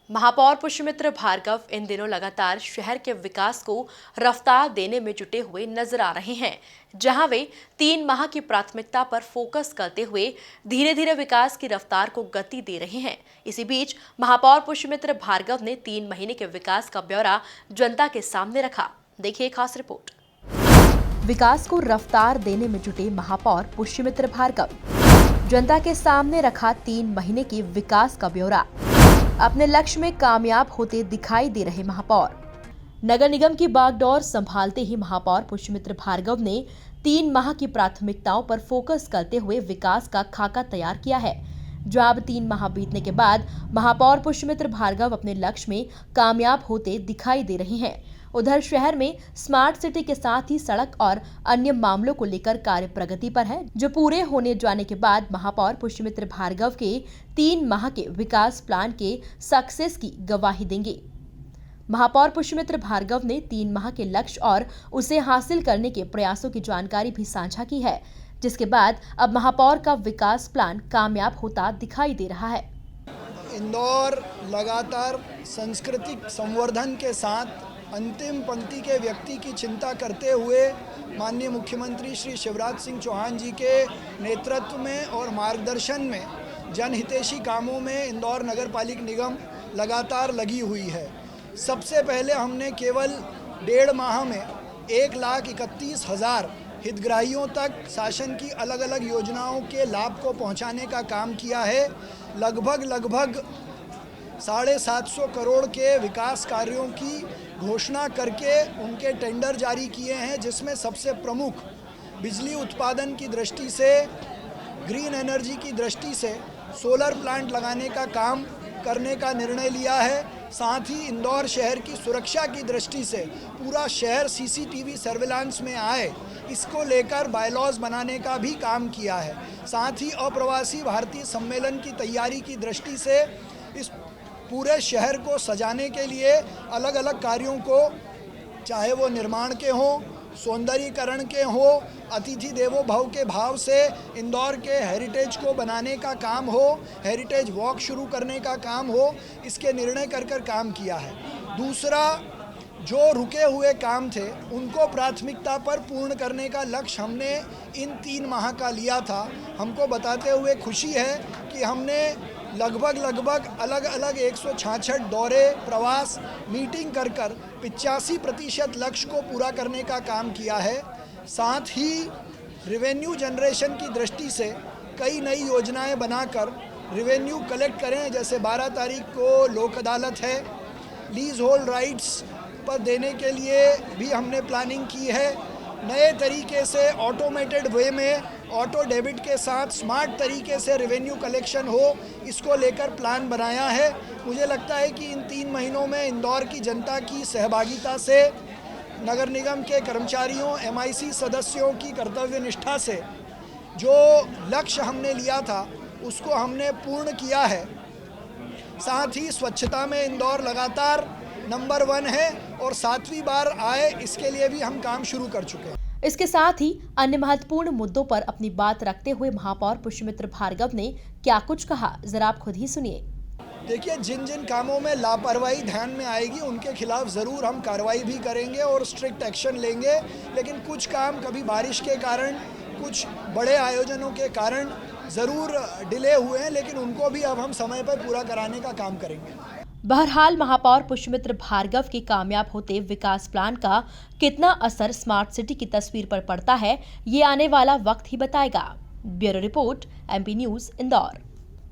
महापौर पुष्यमित्र भार्गव इन दिनों लगातार शहर के विकास को रफ्तार देने में जुटे हुए नजर आ रहे हैं, जहां वे 3 माह की प्राथमिकता पर फोकस करते हुए धीरे धीरे विकास की रफ्तार को गति दे रहे हैं। इसी बीच महापौर पुष्यमित्र भार्गव ने 3 महीने के विकास का ब्यौरा जनता के सामने रखा। देखिए खास रिपोर्ट। विकास को रफ्तार देने में जुटे महापौर पुष्यमित्र भार्गव, जनता के सामने रखा 3 महीने की विकास का ब्यौरा। अपने लक्ष्य में कामयाब होते दिखाई दे रहे महापौर। नगर निगम की बागडोर संभालते ही महापौर पुष्यमित्र भार्गव ने 3 माह की प्राथमिकताओं पर फोकस करते हुए विकास का खाका तैयार किया है। जो अब 3 माह बीतने के बाद महापौर पुष्यमित्र भार्गव अपने लक्ष्य में कामयाब होते दिखाई दे रहे हैं। उधर शहर में स्मार्ट सिटी के साथ ही सड़क और अन्य मामलों को लेकर कार्य प्रगति पर है, जो पूरे होने जाने के बाद महापौर पुष्यमित्र भार्गव के 3 माह के विकास प्लान के सक्सेस की गवाही देंगे। महापौर पुष्यमित्र भार्गव ने 3 माह के लक्ष्य और उसे हासिल करने के प्रयासों की जानकारी भी साझा की है, जिसके बाद अब महापौर का विकास प्लान कामयाब होता दिखाई दे रहा है। इंदौर लगातार सांस्कृतिक संवर्धन के साथ अंतिम पंक्ति के व्यक्ति की चिंता करते हुए माननीय मुख्यमंत्री श्री शिवराज सिंह चौहान जी के नेतृत्व में और मार्गदर्शन में जनहितैषी कामों में इंदौर नगर पालिक निगम लगातार लगी हुई है। सबसे पहले हमने केवल 1.5 माह में 1,31,000 हितग्राहियों तक शासन की अलग अलग योजनाओं के लाभ को पहुंचाने का काम किया है। लगभग 750 करोड़ के विकास कार्यों की घोषणा करके उनके टेंडर जारी किए हैं, जिसमें सबसे प्रमुख बिजली उत्पादन की दृष्टि से, ग्रीन एनर्जी की दृष्टि से सोलर प्लांट लगाने का काम करने का निर्णय लिया है। साथ ही इंदौर शहर की सुरक्षा की दृष्टि से पूरा शहर सीसीटीवी सर्विलांस में आए, इसको लेकर बायलॉज बनाने का भी काम किया है। साथ ही अप्रवासी भारतीय सम्मेलन की तैयारी की दृष्टि से इस पूरे शहर को सजाने के लिए अलग अलग कार्यों को, चाहे वो निर्माण के हों, सौंदर्यीकरण के हों, अतिथि देवो भव के भाव से इंदौर के हेरिटेज को बनाने का काम हो, हेरिटेज वॉक शुरू करने का काम हो, इसके निर्णय कर काम किया है। दूसरा, जो रुके हुए काम थे उनको प्राथमिकता पर पूर्ण करने का लक्ष्य हमने इन 3 माह का लिया था। हमको बताते हुए खुशी है कि हमने लगभग अलग अलग 166 दौरे, प्रवास, मीटिंग कर 85% लक्ष्य को पूरा करने का काम किया है। साथ ही रेवेन्यू जनरेशन की दृष्टि से कई नई योजनाएं बनाकर रेवेन्यू कलेक्ट करें। जैसे 12 तारीख को लोक अदालत है, लीज होल्ड राइट्स पर देने के लिए भी हमने प्लानिंग की है। नए तरीके से ऑटोमेटेड वे में ऑटो डेबिट के साथ स्मार्ट तरीके से रेवेन्यू कलेक्शन हो, इसको लेकर प्लान बनाया है। मुझे लगता है कि इन 3 महीनों में इंदौर की जनता की सहभागिता से, नगर निगम के कर्मचारियों, MIC सदस्यों की कर्तव्य निष्ठा से जो लक्ष्य हमने लिया था उसको हमने पूर्ण किया है। साथ ही स्वच्छता में इंदौर लगातार नंबर 1 है और 7वीं बार आए, इसके लिए भी हम काम शुरू कर चुके हैं। इसके साथ ही अन्य महत्वपूर्ण मुद्दों पर अपनी बात रखते हुए महापौर पुष्यमित्र भार्गव ने क्या कुछ कहा, जरा आप खुद ही सुनिए। देखिए, जिन कामों में लापरवाही ध्यान में आएगी उनके खिलाफ ज़रूर हम कार्रवाई भी करेंगे और स्ट्रिक्ट एक्शन लेंगे। लेकिन कुछ काम कभी बारिश के कारण, कुछ बड़े आयोजनों के कारण ज़रूर डिले हुए हैं, लेकिन उनको भी अब हम समय पर पूरा कराने का काम करेंगे। बहरहाल महापौर पुष्यमित्र भार्गव के कामयाब होते विकास प्लान का कितना असर स्मार्ट सिटी की तस्वीर पर पड़ता है, ये आने वाला वक्त ही बताएगा। Bureau report, MP news, Indore.